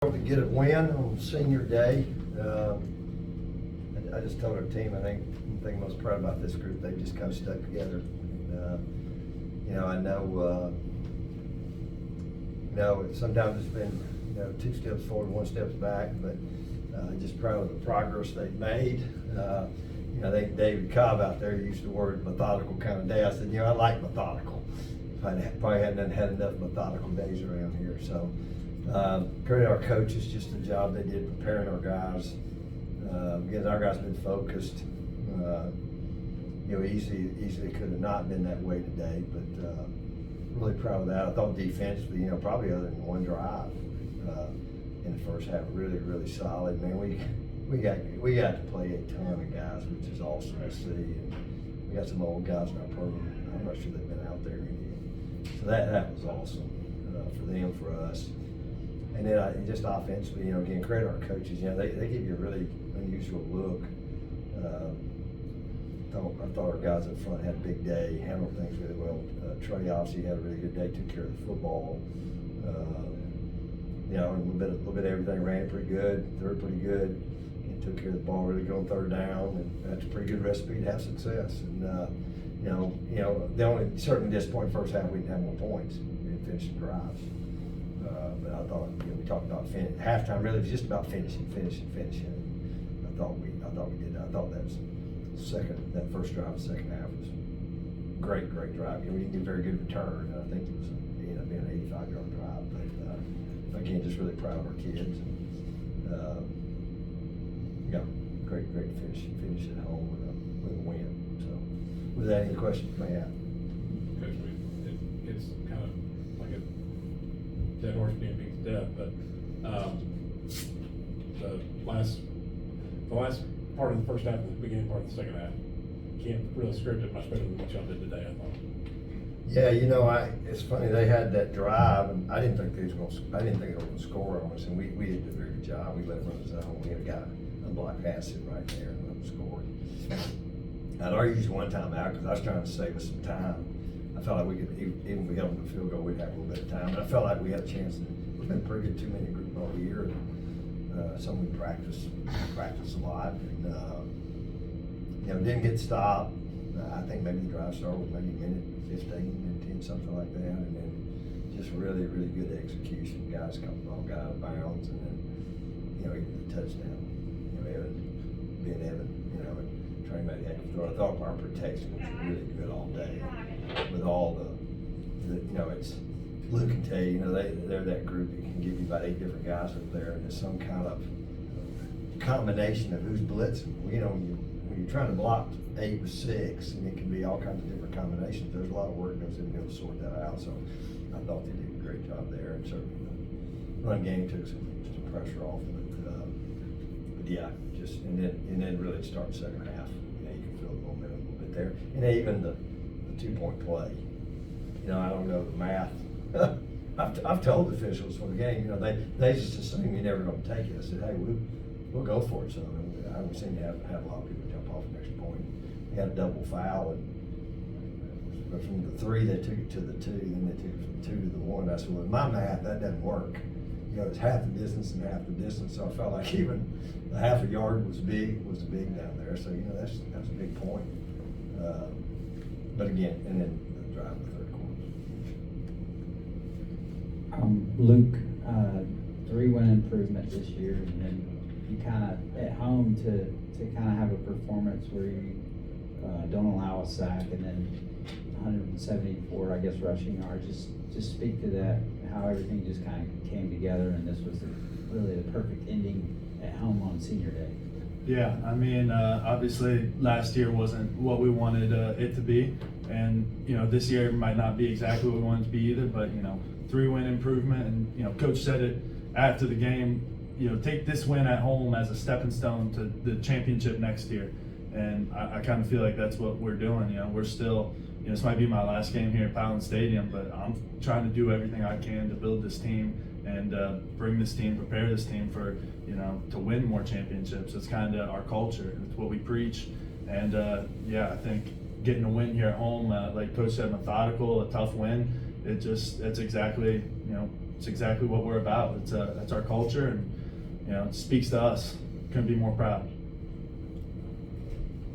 To get a win on senior day. I just told our team, I think the thing I'm most proud about this group, they just kind of stuck together. I know sometimes it's been, two steps forward, one step back, but just proud of the progress they've made. David Cobb out there used the word methodical kind of day. I said, I like methodical. I probably hadn't had enough methodical days around here, so. Credit our coaches, just the job they did preparing our guys. Again, our guys been focused. Easily could have not been that way today, but really proud of that. I thought defensively, probably other than one drive in the first half, really solid. Man, we got to play a ton of guys, which is awesome to see. And we got some old guys in our program. I'm not sure they've been out there yet. So that was awesome for them, for us. And then just offensively, again, credit our coaches. They give you a really unusual look. I thought our guys up front had a big day, handled things really well. Trey obviously had a really good day, took care of the football. And a little bit of everything, ran pretty good, threw pretty good, and took care of the ball really good on third down. And that's a pretty good recipe to have success. And the only certainly disappointing first half, we didn't have more points. We didn't finish the drives. But I thought, we talked about halftime. Really, it was just about finishing. I thought we did that. I thought that first drive, the second half was great drive. We didn't get a very good return. I think it was ended up being an 85-yard drive. But again, just really proud of our kids. Great finish at home with a win. So, with that, any questions you may have? Coach, it's kind of like a dead horse being beat to death, but the last part of the first half and the beginning part of the second half can't really script it much better than what y'all did today, I thought. Yeah, it's funny, they had that drive, and I didn't think they were going to score on us, and we did a very good job. We let them run the zone. We had a guy, a block pass it right there, and let them score. I'd already used one time out because I was trying to save us some time. I felt like we could, even if we held them to field goal, we'd have a little bit of time. And I felt like we had a chance. We've been pretty good 2-minute group all year. Some we practice a lot, and didn't get stopped. I think maybe the drive started with maybe a minute 15, minute 10, something like that, and then just really good execution. Guys got the ball, got out of bounds, and then even the touchdown. Evan, and Trey made a heck of a throw. I thought our protection was really good all day. With all it's Luke can tell you, they're that group that can give you about 8 different guys up there, and there's some kind of combination of who's blitzing. When you're trying to block 8 with 6, and it can be all kinds of different combinations. There's a lot of work goes in to be able to sort that out. So I thought they did a great job there, and certainly the run game took some pressure off. But yeah, and then really start the second half. You can feel the momentum a little bit there, and even the 2-point play. I don't know the math. I've told the officials for the game, they just assume you're never going to take it. I said, hey, we'll go for it. So I haven't seen to have a lot of people jump off the next point. They had a double foul, and from the 3 they took it to the 2, then they took it from 2 to the 1. I said, well, in my math that doesn't work. It's half the distance and half the distance. So I felt like even the half a yard was big down there. So that's a big point. But again, and then the drive in the third quarter. Luke, 3-win improvement this year, and then you kind of at home to kind of have a performance where you don't allow a sack, and then 174, I guess, rushing yards. Just speak to that, how everything just kind of came together, and this was really the perfect ending at home on senior day. Yeah, obviously last year wasn't what we wanted it to be, and this year might not be exactly what we wanted it to be either. But 3-win improvement, and Coach said it after the game. Take this win at home as a stepping stone to the championship next year, and I kind of feel like that's what we're doing. We're still. This might be my last game here at Paladins Stadium, but I'm trying to do everything I can to build this team and bring this team, prepare this team for, to win more championships. It's kind of our culture. It's what we preach. And I think getting a win here at home, like Coach said, methodical, a tough win. It's exactly, it's exactly what we're about. That's our culture, and you know, it speaks to us. Couldn't be more proud.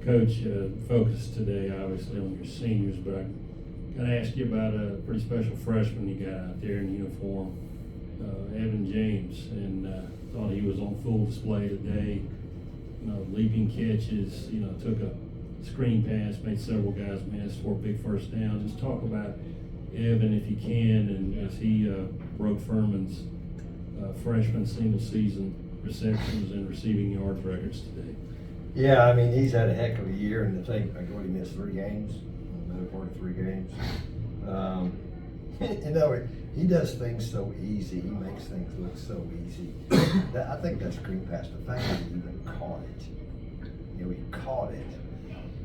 Coach, focus today obviously on your seniors, but I gotta ask you about a pretty special freshman you got out there in uniform, Evan James, and thought he was on full display today. You know, leaping catches, you know, took a screen pass, made several guys miss for a big first down. Just talk about Evan if you can, and as he broke Furman's freshman single season receptions and receiving yards records today. Yeah, I mean, he's had a heck of a year, and I think, he missed 3 games, another part of 3 games. You know, he does things so easy. He makes things look so easy. I think that screen pass, the fact that he even caught it, you know, he caught it,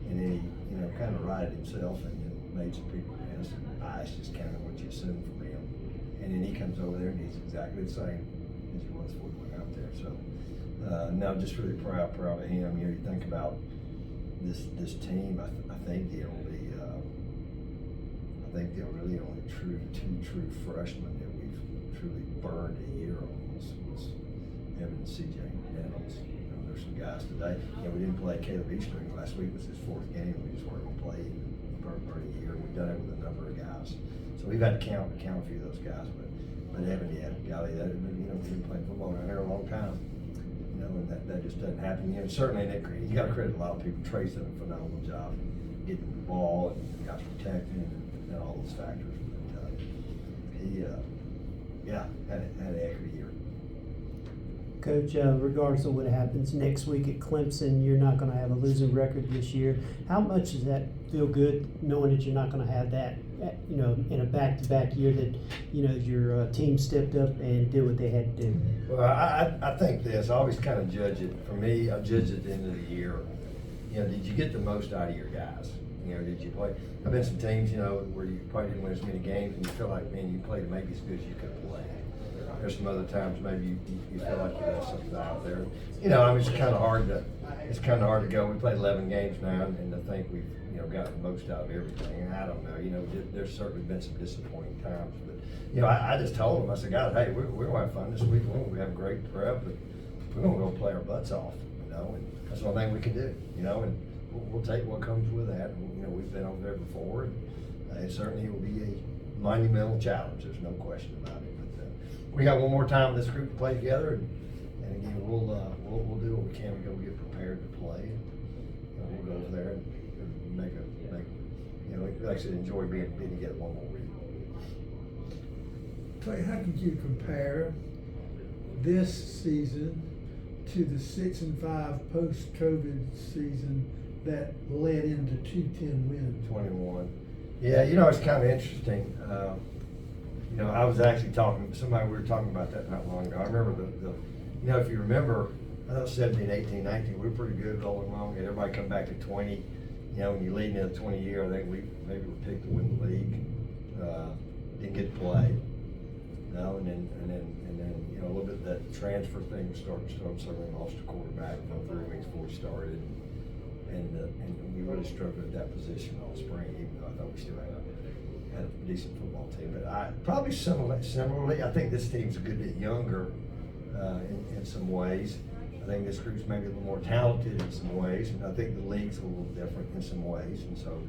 and then he, you know, kind of righted himself and made some people miss. That's just kind of what you assume from him. And then he comes over there and he's exactly the same as he was before he went out there. So, no, just really proud of him. You know, you think about this team. I think the really only two true freshmen that we've truly burned a year on was Evan and CJ Reynolds. You know, there's some guys today. You know, we didn't play Caleb Eastring last week. Was his 4th game. We just weren't going to play him and burn a year. We've done it with a number of guys. So we've had to count a few of those guys. But Evan, yeah, golly, that, you know, we've been playing football down here a long time. You know, and that just doesn't happen. You know, certainly you got to credit a lot of people. Trey's done a phenomenal job getting the ball and guys protecting and all those factors. But he, yeah, had a heck of a year. Coach, regardless of what happens next week at Clemson, you're not going to have a losing record this year. How much does that feel good, knowing that you're not going to have that, you know, in a back-to-back year that, you know, your team stepped up and did what they had to do? Well, I think this. I always kind of judge it. For me, I judge it at the end of the year. You know, did you get the most out of your guys? You know, did you play? I've been some teams, you know, where you probably didn't win as many games, and you feel like, man, you played maybe as good as you could play. There's some other times maybe you feel like you left something out there. You know, I mean, it's kind of hard to go. We played 11 games now, and I think we've, you know, gotten the most out of everything. And I don't know, you know, there's certainly been some disappointing times, but you know, I just told them, I said, guys, hey, we're gonna have fun this week. We have great prep, but we're gonna go play our butts off, you know, and that's the only thing we can do, you know, and we'll take what comes with that. And, you know, we've been over there before, and it certainly will be a monumental challenge. There's no question about it. We got one more time with this group to play together, and again, we'll do what we can. We go get prepared to play, and we'll go over there and make you know, like I said, enjoy being together one more week. Clay, how could you compare this season to the 6-5 post-COVID season that led into 2-10 wins? 21. Yeah, you know, it's kind of interesting. You know, I was actually talking to somebody, we were talking about that not long ago. I remember you know, if you remember, I thought 17, 18, 19, we were pretty good rolling along. And everybody come back to 20. You know, when you lead into the 20 year, I think we maybe were picked to win the league. Didn't get to play. No, and then you know, a little bit of that transfer thing started. Certainly lost a quarterback about 3 weeks before we started, and we really struggled at that position all spring. Even though I thought we still had a decent football team, but probably similarly, I think this team's a good bit younger in some ways. I think this group's maybe a little more talented in some ways, and I think the league's a little different in some ways. And so,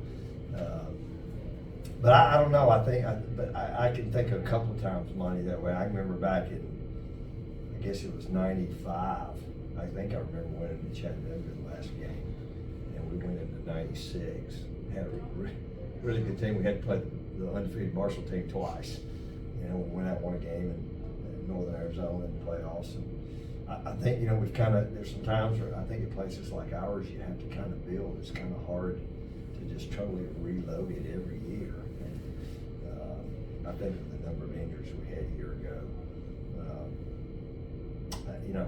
but I don't know. I can think of a couple of times, Monty, that way. I remember back in, I guess it was '95. I think I remember winning the Chattanooga the last game, and we went into '96. Had a really good team. We had to play the undefeated Marshall team twice. You know, we went out, won a game in Northern Arizona in the playoffs. And I think, you know, there's some times where I think at places like ours, you have to kind of build. It's kind of hard to just totally reload it every year. And I think of the number of injuries we had a year ago. You know,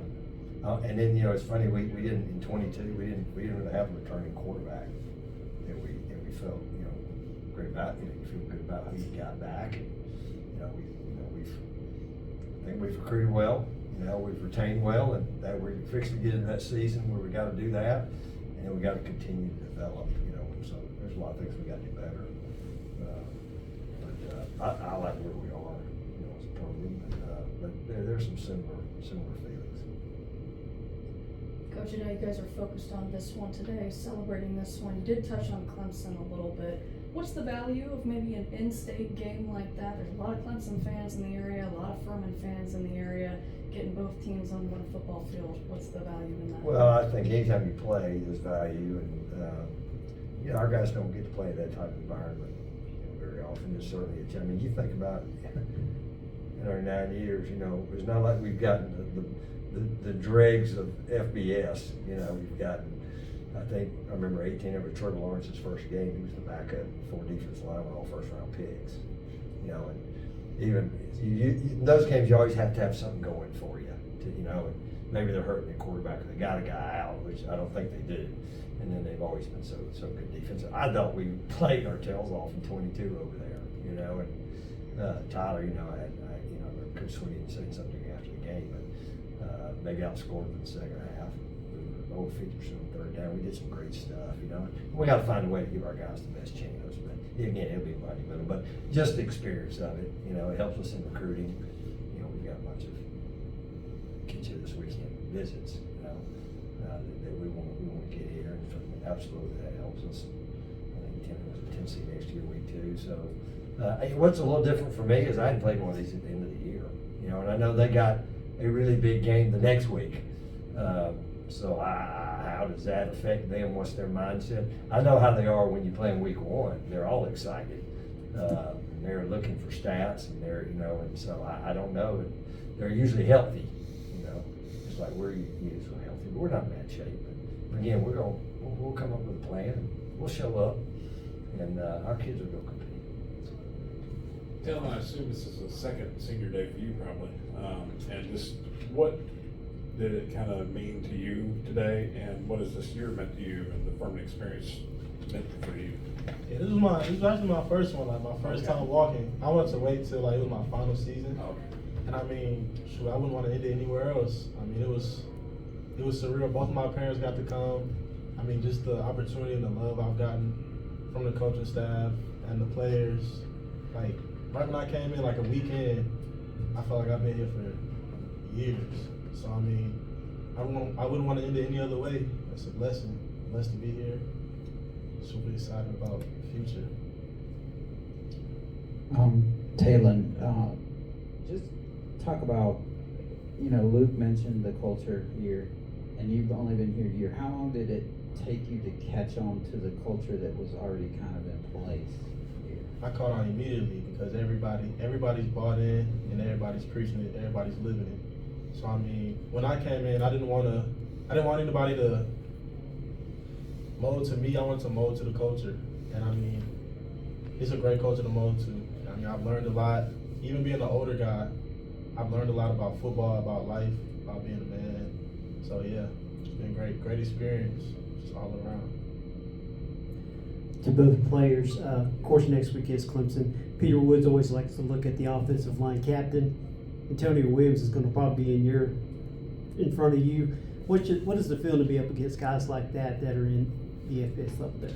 and then, you know, it's funny, we didn't, in 22, we didn't really have a returning quarterback that we felt, you know, great about. You know, you feel good about who you got back. And, you know, I think we've recruited well. You know, we've retained well, and that we're fixing to get into that season where we got to do that, and we got to continue to develop. You know, so there's a lot of things we got to do better. But I like where we are. You know, as a program. him, but there's some similar feelings. Coach, I know you guys are focused on this one today, celebrating this one. You did touch on Clemson a little bit. What's the value of maybe an in-state game like that? There's a lot of Clemson fans in the area, a lot of Furman fans in the area, getting both teams on one football field. What's the value in that? Well, I think anytime you play, there's value, and our guys don't get to play in that type of environment very often. It's certainly I mean, you think about in our 9 years, it's not like we've gotten the dregs of FBS. We've gotten. I remember 18 over Trevor Lawrence's first game. He was the backup, 4 defensive linemen, all first-round picks. And even in those games, you always have to have something going for you. And maybe they're hurting the quarterback or they got a guy out, which I don't think they do. And then they've always been so good defensive. I thought we played our tails off in 22 over there. And Tyler, Coach Sweeney said something after the game, but they outscored in the second half. We were over 50% on third down. We did some great stuff. We got to find a way to give our guys the best chance. But again, it'll be monumental. But just the experience of it, it helps us in recruiting. We've got a bunch of kids here this weekend visits. That we want to get here, and absolutely that helps us. I think Tennessee next year, week 2. So, what's a little different for me is I hadn't played one of these at the end of the year. And I know they got a really big game the next week. So how does that affect them? What's their mindset? I know how they are when you play in week 1. They're all excited. They're looking for stats, and and so I don't know. And they're usually healthy. It's like we're usually healthy, but we're not in bad shape. But again, we'll come up with a plan, and we'll show up, and our kids will go compete. Dylan, I assume this is the second senior day for you probably, and just what did it kind of mean to you today, and what has this year meant to you and the Furman experience meant for you? Yeah, this was actually my first one, my first time walking. I wanted to wait till it was my final season. Okay. And I wouldn't want to end it anywhere else. It was surreal. Both of my parents got to come. Just the opportunity and the love I've gotten from the coaching staff and the players. Like, right when I came in, like a weekend, I felt like I've been here for years. So, I wouldn't want to end it any other way. It's a blessing. Blessed to be here. Super excited about the future. Talon, just talk about, Luke mentioned the culture here, and you've only been here a year. How long did it take you to catch on to the culture that was already kind of in place here? I caught on immediately because everybody's bought in and everybody's preaching it, everybody's living it. So when I came in, I didn't want anybody to mold to me. I wanted to mold to the culture, and it's a great culture to mold to. I've learned a lot. Even being an older guy, I've learned a lot about football, about life, about being a man. So yeah, it's been great experience, just all around. To both players, of course, next week is Clemson. Peter Woods always likes to look at the offensive line captain. Antonio Williams is going to probably be in front of you. What is the feeling to be up against guys like that are in the FBS level there?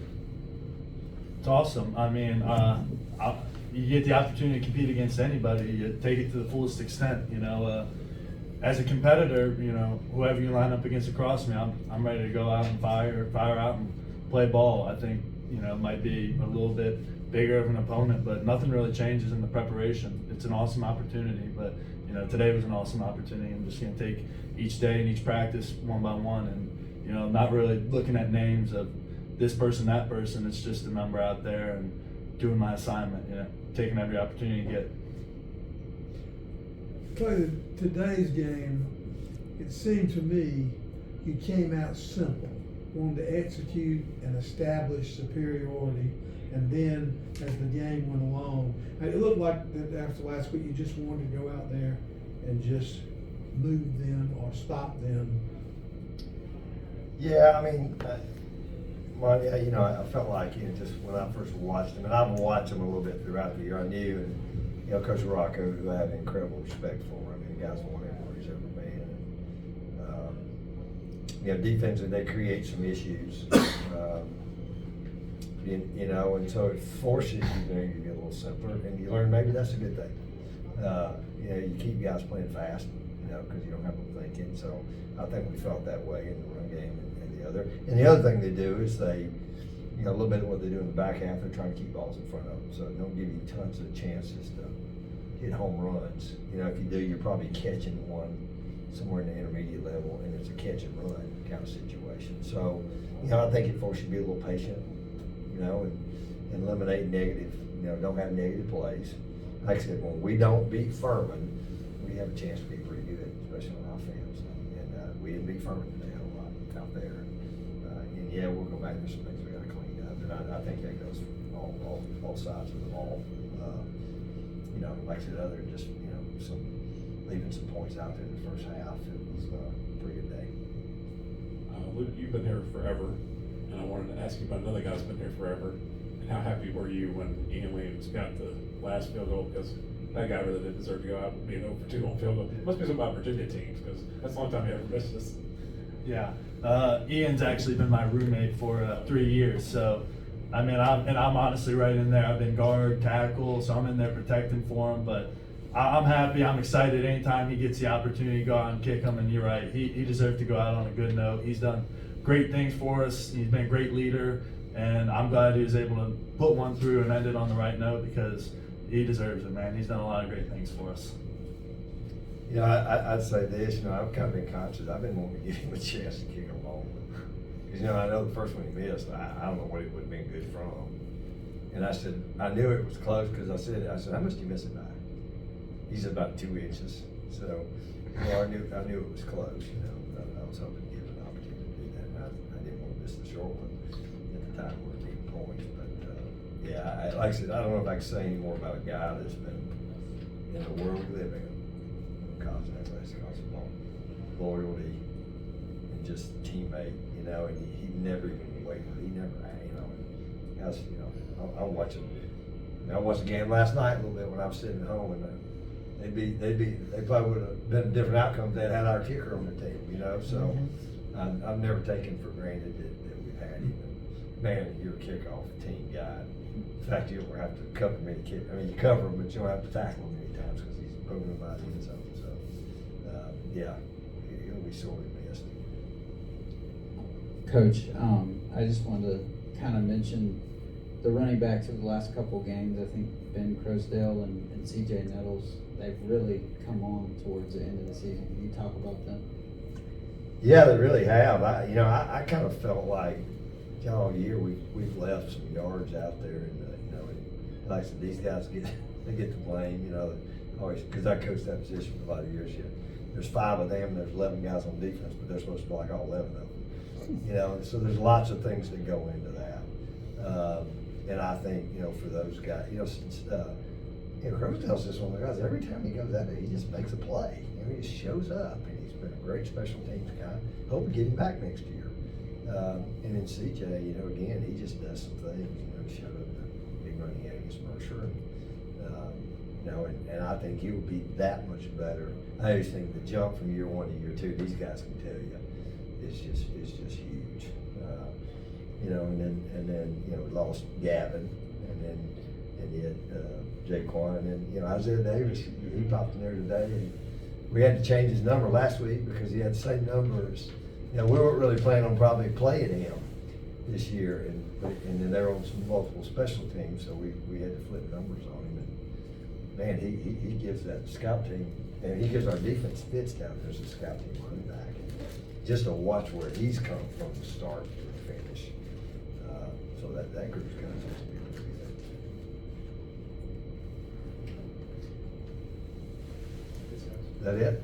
It's awesome. You get the opportunity to compete against anybody. You take it to the fullest extent. As a competitor, whoever you line up against across me, I'm ready to go out and fire out and play ball. I think it might be a little bit bigger of an opponent, but nothing really changes in the preparation. It's an awesome opportunity, but today was an awesome opportunity. I'm just going to take each day and each practice one by one, and not really looking at names of this person, that person. It's just a number out there and doing my assignment. Taking every opportunity to get. Clay, today's game, it seemed to me you came out simple, wanted to execute and establish superiority, and then as the game went along, it looked like that after last week you just wanted to go out there and just move them or stop them. Yeah, I felt like just when I first watched them, and I've watched them a little bit throughout the year, I knew, and Coach Rocco, who I have incredible respect for. The guy's won everywhere he's ever been. Defensively, they create some issues, and so it forces you to get a little simpler, and you learn maybe that's a good thing. You know, you keep guys playing fast, you know, because you don't have them thinking. So I think we felt that way in the run game and the other. And the other thing they do is they, you know, a little bit of what they do in the back half, they're trying to keep balls in front of them. So it don't give you tons of chances to hit home runs. You know, if you do, you're probably catching one somewhere in the intermediate level, and it's a catch and run kind of situation. So, you know, I think it forces you to be a little patient, you know, and eliminate negative, you know, don't have negative plays. Like I said, when we don't beat Furman, we have a chance to be pretty good, especially on offense. And we didn't beat Furman today a lot out there. And yeah, we'll go back to some things we got to clean up. And I think that goes all sides of the ball. You know, like I said, other than just, you know, leaving some points out there in the first half, it was a pretty good day. Luke, you've been here forever, and I wanted to ask you about another guy who's been here forever. And how happy were you when Ian Williams got the last field goal? Because that guy really didn't deserve to go out being 0-for-2 on field goal. It must be something about Virginia teams, because that's the only time he ever missed this. Yeah, Ian's actually been my roommate for 3 years, so I mean, I'm honestly right in there. I've been guard, tackle, so I'm in there protecting for him. But I'm happy, I'm excited anytime he gets the opportunity to go out and kick him. And you're right, he deserved to go out on a good note. He's done great things for us. He's been a great leader, and I'm glad he was able to put one through and end it on the right note, because he deserves it, man. He's done a lot of great things for us. You know, I'd say this, you know, I've kind of been conscious. I've been wanting to give him a chance to kick him home. Because, you know, I know the first one he missed, I don't know what it would have been good from. And I said, I knew it was close, because I said, how much did you miss it by? He said about 2 inches. So, you know, I knew it was close, you know. I was hoping to give him an opportunity to do that. And I didn't want to miss the short one at the time we were getting points. But, yeah, like I said, I don't know if I can say any more about a guy that's been in the world we live in. College athletics, college football, loyalty, and just teammate, you know, and he never even wavered. He never, you know, that's, you know, I watched the game last night a little bit when I was sitting at home, and they probably would have been a different outcome if they had our kicker on their team, you know. So I've never taken for granted that we've had him. Man, you're a kickoff team guy. In fact, you don't have to cover many kick. I mean, you cover him, but you don't have to tackle him many times because he's poking him out the end zone. So, yeah, he'll be sorely missed. Coach, I just wanted to kind of mention the running backs of the last couple games. I think Ben Crosdale and CJ Nettles, they've really come on towards the end of the season. Can you talk about them? Yeah, they really have. I kind of felt like all year we've left some yards out there, and you know, and like I said, these guys get the blame. You know, always, because I coached that position for a lot of years. Yeah, there's 5 of them. There's 11 guys on defense, but they're supposed to block all 11 of them. You know, so there's lots of things that go into that. And I think, you know, for those guys, you know, since Crosdale's just one of the guys. Every time he goes out there, he just makes a play. You know, he just shows up, and he's been a great special teams guy. Hope we get him back next year. And then CJ, you know, again, he just does some things. You know, showed up in a big running game against Mercer, and you know, and I think he will be that much better. I just think the jump from year 1 to year 2, these guys can tell you, is just huge. You know, and then you know, we lost Gavin, and yet Jaquan, and then, you know, Isaiah Davis, he popped in there today, and we had to change his number last week because he had the same numbers. You know, we weren't really planning on probably playing him this year, and then they're on some multiple special teams, so we had to flip numbers on him. And man, he gives that scout team, and he gives our defense fits down there as a scout team running back. And just to watch where he's come from the start to the finish. So that group's going to be really good. Is that it?